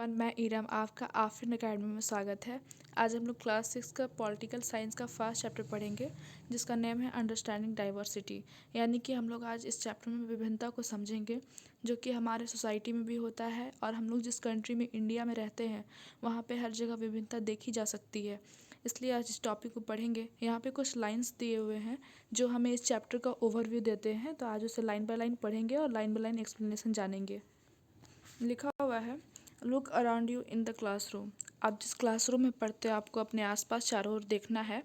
मैं ईरम, आपका आफरीन अकेडमी में स्वागत है। आज हम लोग क्लास 6 का पॉलिटिकल साइंस का फर्स्ट चैप्टर पढ़ेंगे, जिसका नेम है अंडरस्टैंडिंग डाइवर्सिटी। यानी कि हम लोग आज इस चैप्टर में विभिन्नता को समझेंगे, जो कि हमारे सोसाइटी में भी होता है और हम लोग जिस कंट्री में इंडिया में रहते हैं वहाँ पे हर जगह विभिन्नता देखी जा सकती है। इसलिए आज इस टॉपिक को पढ़ेंगे। यहाँ पे कुछ लाइन्स दिए हुए हैं जो हमें इस चैप्टर का ओवरव्यू देते हैं, तो आज उसे लाइन बाय लाइन पढ़ेंगे और लाइन बाय लाइन एक्सप्लेनेशन जानेंगे। लिखा हुआ है, look around you in the classroom. आप जिस क्लासरूम में पढ़ते हो आपको अपने आसपास चारों ओर देखना है।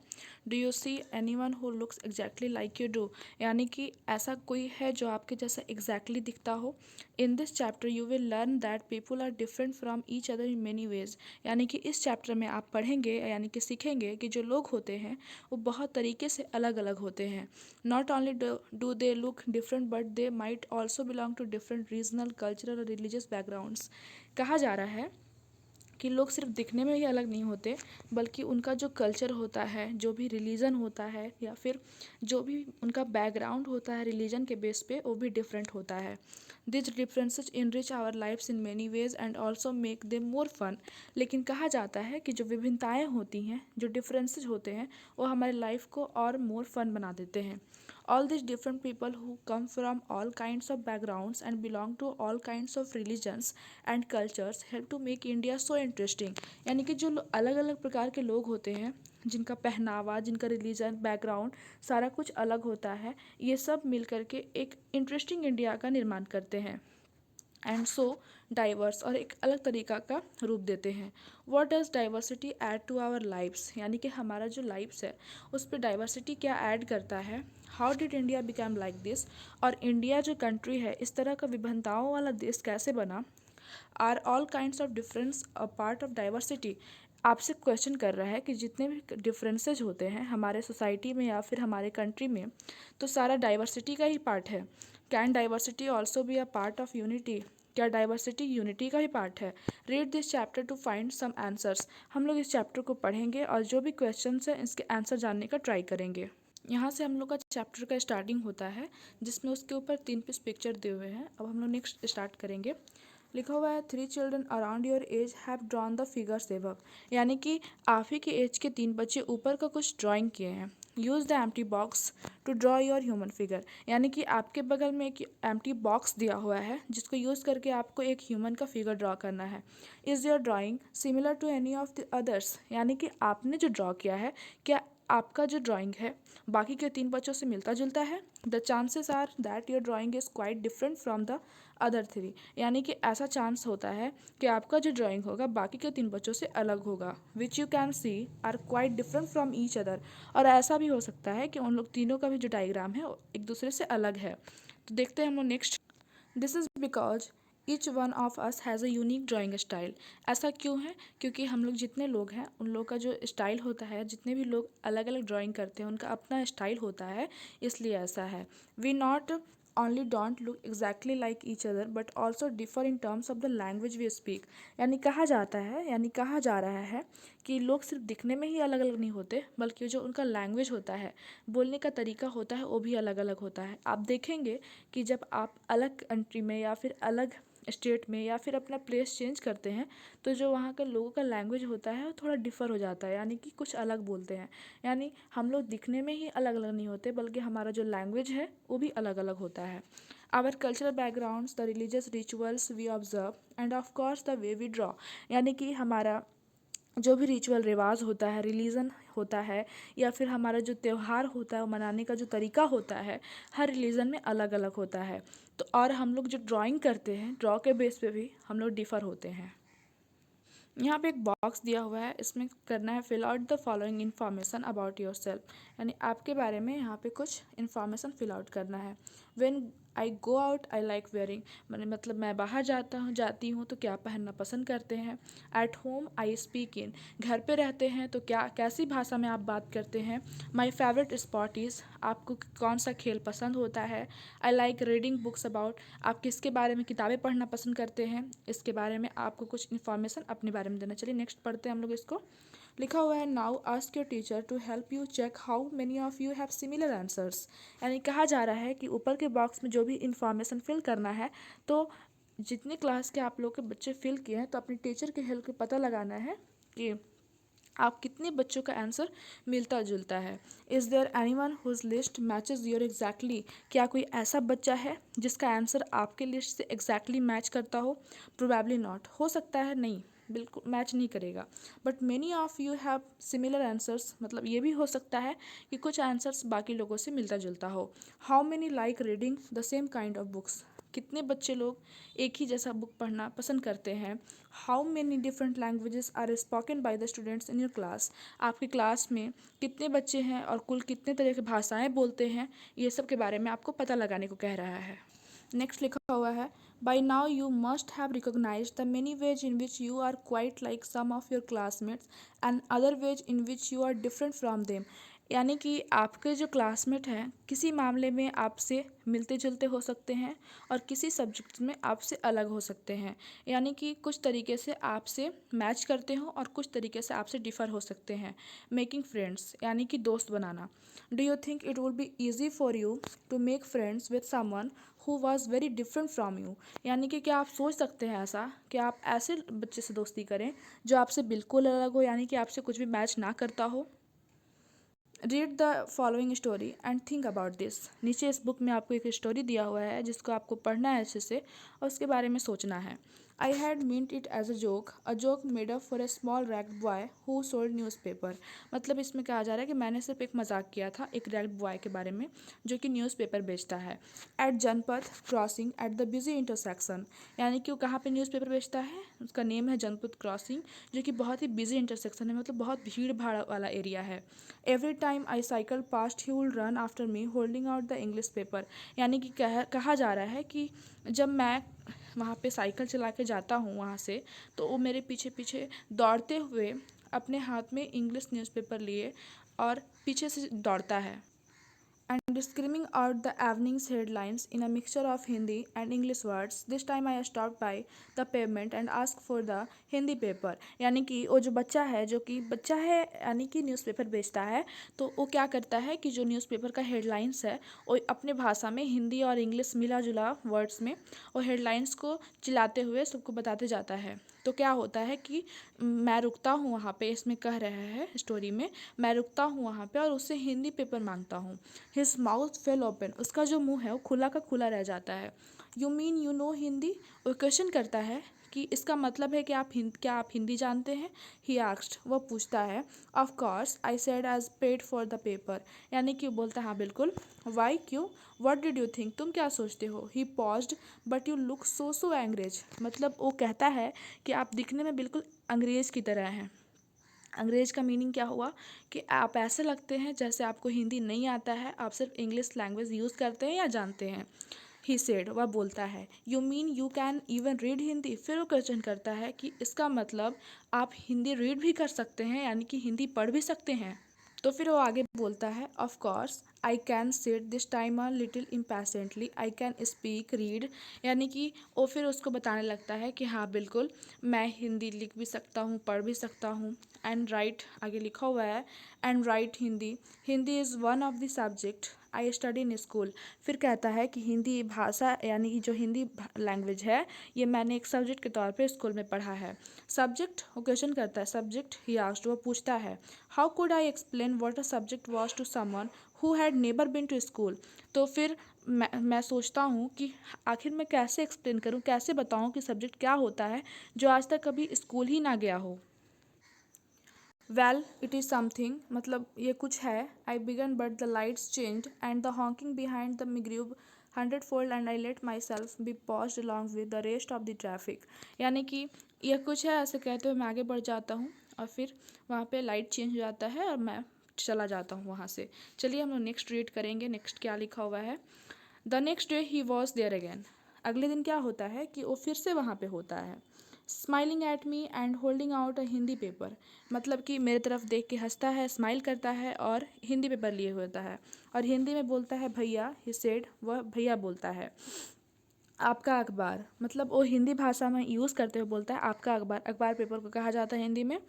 Do you see any one who looks exactly like you do, यानी कि ऐसा कोई है जो आपके जैसा एग्जैक्टली दिखता हो। In this chapter you will learn that people are different from each other in many ways. यानी कि इस चैप्टर में आप पढ़ेंगे यानी कि सीखेंगे कि जो लोग होते हैं वो बहुत तरीके से अलग अलग होते हैं। Not only do they look different but they might also belong to different regional, cultural और रिलीजियस बैकग्राउंड्स। कहा जा रहा है कि लोग सिर्फ दिखने में ही अलग नहीं होते, बल्कि उनका जो कल्चर होता है, जो भी रिलीजन होता है या फिर जो भी उनका बैकग्राउंड होता है रिलीजन के बेस पे, वो भी डिफरेंट होता है। This differences enrich our lifes in many ways and also make them more fun. लेकिन कहा जाता है कि जो विभिन्नताएँ होती हैं, जो डिफरेंसेस होते हैं, वो हमारे लाइफ को और मोर फन बना देते हैं। All these different people who come from all kinds of backgrounds and belong to all kinds of religions and cultures help to make India so interesting। यानी कि जो अलग अलग प्रकार के लोग होते हैं, जिनका पहनावा, जिनका रिलीजन, बैकग्राउंड सारा कुछ अलग होता है, ये सब मिल करके एक इंटरेस्टिंग इंडिया का निर्माण करते हैं एंड सो डाइवर्स, और एक अलग तरीका का रूप देते हैं। What does diversity add to our lifes, यानी कि हमारा जो लाइफ्स है उस पर डाइवर्सिटी क्या ऐड करता है। How did India become like this, और इंडिया जो कंट्री है इस तरह का विभिन्नताओं वाला देश कैसे बना। Are all kinds of difference a part of diversity. आपसे क्वेश्चन कर रहा है कि जितने भी डिफरेंसेज होते हैं हमारे सोसाइटी में या फिर हमारे कंट्री में, तो सारा डाइवर्सिटी का ही पार्ट है। Can diversity also be a part of unity, क्या डाइवर्सिटी यूनिटी का ही पार्ट है। Read this chapter to find some answers. हम लोग इस चैप्टर को पढ़ेंगे और जो भी क्वेश्चन है इसके आंसर जानने का ट्राई करेंगे। यहाँ से हम लोग का चैप्टर का स्टार्टिंग होता है, जिसमें उसके ऊपर 3 पीस पिक्चर दिए हुए हैं। अब हम लोग नेक्स्ट स्टार्ट करेंगे। लिखा हुआ है, 3 children around your age have drawn the figures above. यानी कि आप ही के एज के 3 बच्चे ऊपर का कुछ ड्राइंग किए हैं। Use the empty box to draw your human figure. यानी कि आपके बगल में एक एम्प्टी बॉक्स दिया हुआ है जिसको यूज़ करके आपको एक ह्यूमन का फिगर ड्रॉ करना है। Is your drawing similar to any of the others, यानी कि आपने जो ड्रॉ किया है क्या आपका जो ड्राइंग है बाकी के 3 बच्चों से मिलता जुलता है। The chances are that your drawing is quite different from the other 3। यानी कि ऐसा चांस होता है कि आपका जो ड्राइंग होगा बाकी के 3 बच्चों से अलग होगा। Which you can see are quite different from each other. और ऐसा भी हो सकता है कि उन लोग तीनों का भी जो डायग्राम है वो एक दूसरे से अलग है। तो देखते हैं हम लोग next. This is because each one of us has a unique drawing style. ऐसा क्यों है, क्योंकि हम लोग जितने लोग हैं उन लोग का जो स्टाइल होता है, जितने भी लोग अलग अलग ड्राइंग करते हैं उनका अपना स्टाइल होता है, इसलिए ऐसा है। We not only don't look exactly like each other but also differ in terms of the language we speak। यानी कहा जाता है, यानी कहा जा रहा है कि लोग सिर्फ दिखने में ही अलग अलग नहीं होते, बल्कि जो उनका लैंग्वेज होता है, बोलने का तरीका होता है, वो भी अलग अलग होता है। आप देखेंगे कि जब आप अलग कंट्री में या फिर अलग स्टेट में या फिर अपना प्लेस चेंज करते हैं, तो जो वहाँ के लोगों का लैंग्वेज होता है वो थोड़ा डिफ़र हो जाता है, यानी कि कुछ अलग बोलते हैं। यानी हम लोग दिखने में ही अलग अलग नहीं होते, बल्कि हमारा जो लैंग्वेज है वो भी अलग अलग होता है। Our cultural backgrounds, the religious rituals we observe and of course the way we draw. यानी कि हमारा जो भी रिचुअल रिवाज होता है, रिलीजन होता है, या फिर हमारा जो त्यौहार होता है वो मनाने का जो तरीका होता है, हर रिलीजन में अलग अलग होता है। तो और हम लोग जो ड्राइंग करते हैं, ड्रॉ के बेस पे भी हम लोग डिफ़र होते हैं। यहाँ पे एक बॉक्स दिया हुआ है, इसमें करना है fill out the following information about yourself. यानी आपके बारे में यहाँ पे कुछ इन्फॉर्मेशन फिल आउट करना है। When I go out I like wearing, मैंने मतलब मैं बाहर जाती हूँ तो क्या पहनना पसंद करते हैं। At home I speak in, घर पे रहते हैं तो क्या कैसी भाषा में आप बात करते हैं। माई फेवरेट स्पॉट इज़, आपको कौन सा खेल पसंद होता है। I like reading books about, आप किसके बारे में किताबें पढ़ना पसंद करते हैं, इसके बारे में आपको कुछ इन्फॉर्मेशन अपने बारे में देना। चलिए नेक्स्ट पढ़ते हैं हम लोग इसको। लिखा हुआ है, now ask your teacher to help you check how many of you have similar answers. यानी कहा जा रहा है कि ऊपर के बॉक्स में जो भी इन्फॉर्मेशन फिल करना है, तो जितने क्लास के आप लोग के बच्चे फिल किए हैं तो अपने टीचर के हेल्प से पता लगाना है कि आप कितने बच्चों का आंसर मिलता जुलता है। Is there anyone whose list matches your exactly, क्या कोई ऐसा बच्चा है जिसका आंसर आपके लिस्ट से एग्जैक्टली मैच करता हो? प्रोबेबली नॉट, हो सकता है नहीं, बिल्कुल मैच नहीं करेगा। But many of you have similar answers, मतलब ये भी हो सकता है कि कुछ आंसर्स बाकी लोगों से मिलता जुलता हो। How many like reading the same kind of books, कितने बच्चे लोग एक ही जैसा बुक पढ़ना पसंद करते हैं। How many different languages are spoken by the students in your class, आपकी क्लास में कितने बच्चे हैं और कुल कितने तरह की भाषाएं बोलते हैं, ये सब के बारे में आपको पता लगाने को कह रहा है। नेक्स्ट लिखा हुआ है, by now you must have recognise the many ways in which you are quite like some of your classmates and other ways in which you are different from them, यानी कि आपके जो क्लासमेट हैं किसी मामले में आपसे मिलते जुलते हो सकते हैं और किसी सब्जेक्ट में आपसे अलग हो सकते हैं, यानी कि कुछ तरीके से आपसे मैच करते हो और कुछ तरीके से आपसे डिफ़र हो सकते हैं। मेकिंग फ्रेंड्स, यानी कि दोस्त बनाना। Do you think it would be easy for you to make friends with someone who was very different from you, यानी कि क्या आप सोच सकते हैं ऐसा कि आप ऐसे बच्चे से दोस्ती करें जो आपसे बिल्कुल अलग हो, यानी कि आपसे कुछ भी मैच ना करता हो। Read the following story and think about this, नीचे इस बुक में आपको एक स्टोरी दिया हुआ है जिसको आपको पढ़ना है अच्छे से और उसके बारे में सोचना है। I had meant it as a joke made up for a small ragged boy who sold newspaper, मतलब इसमें कहा जा रहा है कि मैंने सिर्फ एक मजाक किया था एक रैग्ड बॉय के बारे में जो कि न्यूज़पेपर बेचता है। At Janpath crossing at the busy intersection, यानी कि वो कहाँ पे न्यूज़पेपर बेचता है, उसका नेम है जनपथ क्रॉसिंग, जो कि बहुत ही बिजी इंटरसेक्शन है, मतलब बहुत भीड़ भाड़ वाला एरिया है। Every time I cycle past he will run after me holding out the English paper, यानी कि कहा जा रहा है कि जब मैं वहाँ पे साइकिल चला के जाता हूँ वहाँ से, तो वो मेरे पीछे पीछे दौड़ते हुए अपने हाथ में इंग्लिश न्यूज़पेपर लिए और पीछे से दौड़ता है। And screaming out the evening's headlines in a mixture of Hindi and English words. This time I stopped by the pavement and asked for the Hindi paper, यानी कि वो जो बच्चा है यानी कि न्यूज़पेपर बेचता है, तो वो क्या करता है कि जो न्यूज़पेपर का हेडलाइंस है वो अपने भाषा में हिंदी और इंग्लिश मिला जुला वर्ड्स में वो हेडलाइंस को चिल्लाते हुए सबको बताते जाता है। तो क्या होता है कि मैं रुकता हूँ वहाँ पे, इसमें कह रहा है स्टोरी में, मैं रुकता हूँ वहाँ पे और उससे हिंदी पेपर मांगता हूँ। हिज माउथ फेल ओपन, उसका जो मुंह है वो खुला का खुला रह जाता है। You mean you know Hindi, वो क्वेश्चन करता है कि इसका मतलब है कि क्या आप हिंदी जानते हैं? ही आस्क्ड, वह पूछता है। Of course I said as paid for the paper, यानी कि वो बोलता है हाँ बिल्कुल। वाई, क्यों? व्हाट डिड यू थिंक, तुम क्या सोचते हो? He paused but you look so एंग्रेज, मतलब वो कहता है कि आप दिखने में बिल्कुल अंग्रेज की तरह हैं। अंग्रेज का मीनिंग क्या हुआ कि आप ऐसे लगते हैं जैसे आपको हिंदी नहीं आता है, आप सिर्फ इंग्लिश लैंग्वेज यूज़ करते हैं या जानते हैं। ही सेड, वह बोलता है। You mean you can even read Hindi, फिर वो क्वेश्चन करता है कि इसका मतलब आप हिंदी रीड भी कर सकते हैं, यानी कि हिंदी पढ़ भी सकते हैं। तो फिर वो आगे बोलता है, of course I can sit this time a little impatiently I can speak read, यानी कि वो फिर उसको बताने लगता है कि हाँ बिल्कुल मैं हिंदी लिख भी सकता हूँ पढ़ भी सकता हूँ। एंड राइट, आगे लिखा हुआ है and right Hindi, Hindi is one of the subject I study in school, फिर कहता है कि हिंदी भाषा यानी कि जो हिंदी लैंग्वेज है ये मैंने एक सब्जेक्ट के तौर पे स्कूल में पढ़ा है। सब्जेक्ट, वो क्वेश्चन करता है, सब्जेक्ट ही आस्क्ड, वो पूछता है। How could I explain what a subject was to someone who had never been to school, तो फिर मैं सोचता हूँ कि आखिर मैं कैसे एक्सप्लेन करूँ, कैसे बताऊँ कि सब्जेक्ट क्या होता है जो आज तक कभी स्कूल ही ना गया हो। वेल इट इज़ समथिंग, मतलब ये कुछ है। I began but the lights change and the honking behind द मिग्रूव 100-fold and I let myself be paused along with the rest of the traffic, यानी कि यह कुछ है ऐसे कहते हुए मैं आगे बढ़ जाता हूँ और फिर वहाँ पे लाइट चेंज हो जाता है और मैं चला जाता हूँ वहाँ से। चलिए हम लोग नेक्स्ट रीड करेंगे, नेक्स्ट क्या लिखा हुआ है। The next day he was there again, अगले दिन क्या होता है कि वो फिर से वहाँ पे होता है। Smiling at me and holding out a Hindi paper, मतलब कि मेरे तरफ देख के हंसता है, स्माइल करता है और हिंदी पेपर लिए होता है और हिंदी में बोलता है भैया, ही सेड, वह भैया बोलता है। आपका अखबार, मतलब वो हिंदी भाषा में यूज़ करते हुए बोलता है आपका अखबार, अखबार पेपर को कहा जाता है हिंदी में।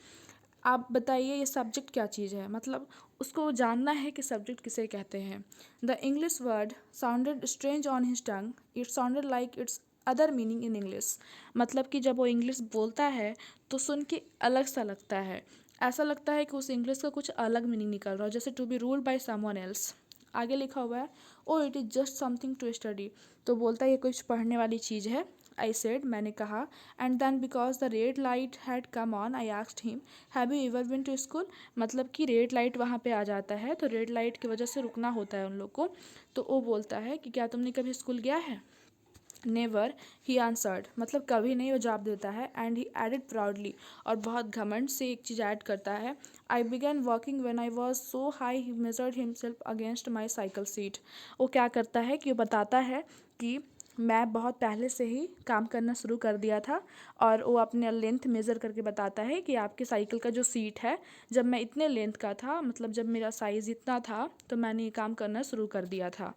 आप बताइए ये सब्जेक्ट क्या चीज़ है, मतलब उसको जानना है कि सब्जेक्ट किसे कहते हैं। The English word sounded strange on his tongue, it sounded like it's other meaning in English. मतलब कि जब वो इंग्लिश बोलता है तो सुन के अलग सा लगता है, ऐसा लगता है कि उस इंग्लिश का कुछ अलग मीनिंग निकल रहा हो, जैसे to be ruled by someone else. आगे लिखा हुआ है oh it is just something to study. तो बोलता है ये कुछ पढ़ने वाली चीज़ है। आई सेड, मैंने कहा, and then because the red light had come on I asked him have you ever been to school. मतलब कि रेड लाइट वहाँ पे आ जाता है तो रेड लाइट की वजह से रुकना होता है उन लोग को। तो वो बोलता है कि क्या तुमने कभी स्कूल गया है? नेवर, ही आंसर्ड, मतलब कभी नहीं, वो जवाब देता है। एंड ही एडेड प्राउडली, और बहुत घमंड से एक चीज़ ऐड करता है, आई began walking when I was so high he measured himself against my cycle seat. वो क्या करता है कि वो बताता है कि मैं बहुत पहले से ही काम करना शुरू कर दिया था, और वो अपने लेंथ मेज़र करके बताता है कि आपके साइकिल का जो सीट है, जब मैं इतने लेंथ का था, मतलब जब मेरा साइज़ इतना था, तो मैंने ये काम करना शुरू कर दिया था।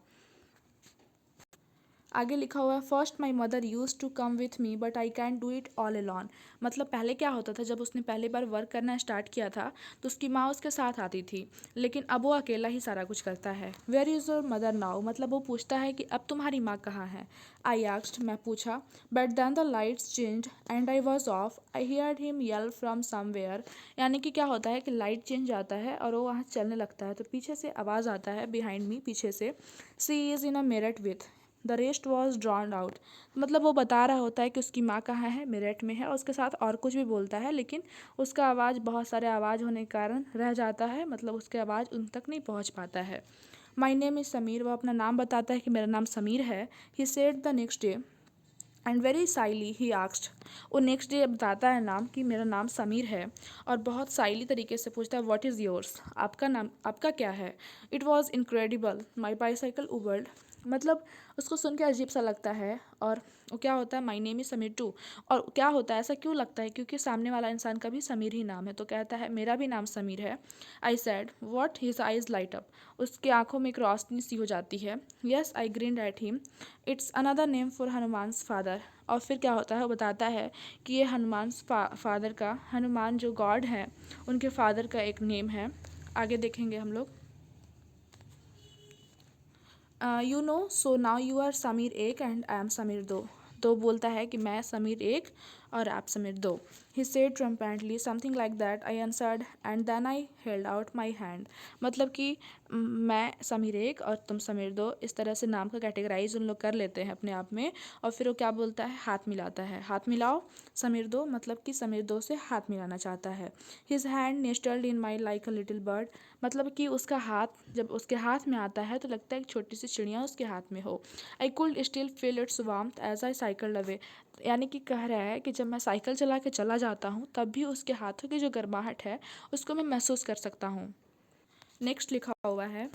आगे लिखा हुआ है first my mother use to come with me but I can do it all alone. मतलब पहले क्या होता था, जब उसने पहली बार वर्क करना स्टार्ट किया था तो उसकी माँ उसके साथ आती थी, लेकिन अब वो अकेला ही सारा कुछ करता है। Where is your mother now, मतलब वो पूछता है कि अब तुम्हारी माँ कहाँ है। आई आस्क्ड, मैं पूछा, but then the lights change and I was off I heard him yell from somewhere. यानी कि क्या होता है कि लाइट चेंज आता है और वो वहाँ चलने लगता है तो पीछे से आवाज़ आता है, बिहाइंड मी, पीछे से, she is in a Meerut with the rest was drowned out. मतलब वो बता रहा होता है कि उसकी माँ कहाँ है, मेरठ में है, और उसके साथ और कुछ भी बोलता है, लेकिन उसका आवाज़ बहुत सारे आवाज़ होने के कारण रह जाता है, मतलब उसकी आवाज़ उन तक नहीं पहुँच पाता है। माई नेम इज़ समीर, वो अपना नाम बताता है कि मेरा नाम समीर है। He said the next day and very Saili he asked, वो नेक्स्ट डे बताता है नाम कि मेरा नाम समीर है, और बहुत साइली तरीके से पूछता है व्हाट इज़ योर्स, आपका नाम, आपका क्या है। It was incredible my bicycle उबर्ड। मतलब उसको सुन के अजीब सा लगता है, और वो क्या होता है, my name is Sameer too. और क्या होता है, ऐसा क्यों लगता है, क्योंकि सामने वाला इंसान का भी समीर ही नाम है, तो कहता है मेरा भी नाम समीर है। I said what, his eyes light up, उसकी आंखों में एक रोशनी सी हो जाती है। Yes, I grinned at him, it's another name for Hanuman's father. और फिर क्या होता है, वो बताता है कि ये हनुमान फादर का, हनुमान जो गॉड है उनके फादर का एक नेम है। आगे देखेंगे हम लोग। You know so now you are Sameer एक एंड आई एम समीर दो। तो बोलता है कि मैं समीर एक और आप समीर दो। He said triumphantly something like that, I answered and then I held out my hand. मतलब कि मैं समीर एक और तुम समीर दो, इस तरह से नाम का कैटेगराइज उन लोग कर लेते हैं अपने आप में। और फिर वो क्या बोलता है, हाथ मिलाता है, हाथ मिलाओ समीर दो, मतलब कि समीर दो से हाथ मिलाना चाहता है। His hand nestled in my like a little bird, मतलब कि उसका हाथ जब उसके हाथ में आता है तो लगता है एक छोटी सी चिड़िया उसके हाथ में हो। I could still feel its warmth as I cycle away. यानी कि कह रहा है कि जब मैं साइकिल चला के चला जाता हूँ तब भी उसके हाथों की जो गर्माहट है उसको मैं महसूस कर सकता हूँ। नेक्स्ट लिखा हुआ है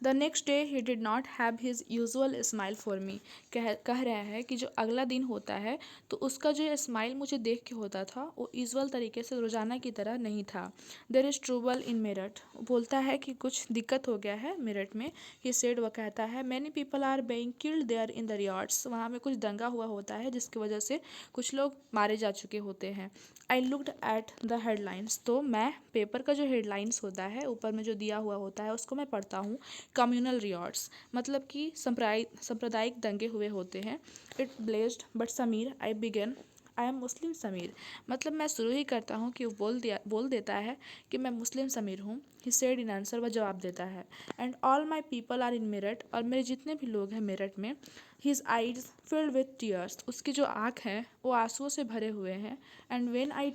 the next day he did not have his usual smile for me. कह रहा है कि जो अगला दिन होता है तो उसका जो स्माइल मुझे देख के होता था वो यूजुअल तरीके से रोज़ाना की तरह नहीं था। There is trouble in Meerut, बोलता है कि कुछ दिक्कत हो गया है मेरठ में। ही सेड, वह कहता है many people are being killed there in the riots, वहाँ में कुछ दंगा हुआ होता है जिसकी वजह से कुछ लोग मारे जा चुके होते हैं। I looked at the headlines, तो मैं पेपर का जो हेडलाइंस होता है ऊपर में जो दिया हुआ होता है उसको मैं पढ़ता हूँ। कम्युनल रियॉट्स, मतलब कि सांप्रदायिक दंगे हुए होते हैं। It blazed but Sameer I began I am Muslim Sameer, मतलब मैं शुरू ही करता हूँ कि वो बोल देता है कि मैं मुस्लिम समीर हूँ। ही सेड इन आंसर, वह जवाब देता है, and all my people are in Meerut, और मेरे जितने भी लोग हैं मेरठ में। His eyes filled with tears, उसकी जो आँख हैं वो आंसुओं से भरे हुए हैं। And when I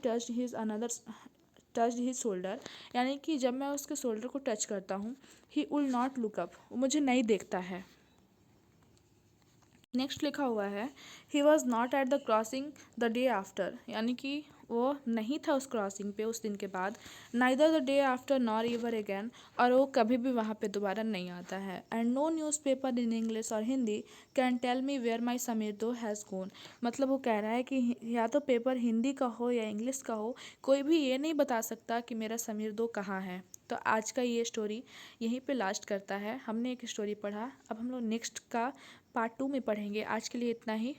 touched his shoulder, यानी कि जब मैं उसके शोल्डर को टच करता हूँ, he will not look up, वो मुझे नहीं देखता है। नेक्स्ट लिखा हुआ है he was not at the crossing the day after, यानी कि वो नहीं था उस क्रॉसिंग पे उस दिन के बाद। Neither the day after nor ever again, और वो कभी भी वहाँ पे दोबारा नहीं आता है। And no newspaper in English और Hindi can tell me where my Sameer though has गोन, मतलब वो कह रहा है कि या तो पेपर हिंदी का हो या इंग्लिश का हो, कोई भी ये नहीं बता सकता कि मेरा समीर दो कहाँ है। तो आज का ये स्टोरी यहीं पे लास्ट करता है। हमने एक स्टोरी पढ़ा, अब हम लोग नेक्स्ट का पार्ट 2 में पढ़ेंगे। आज के लिए इतना ही।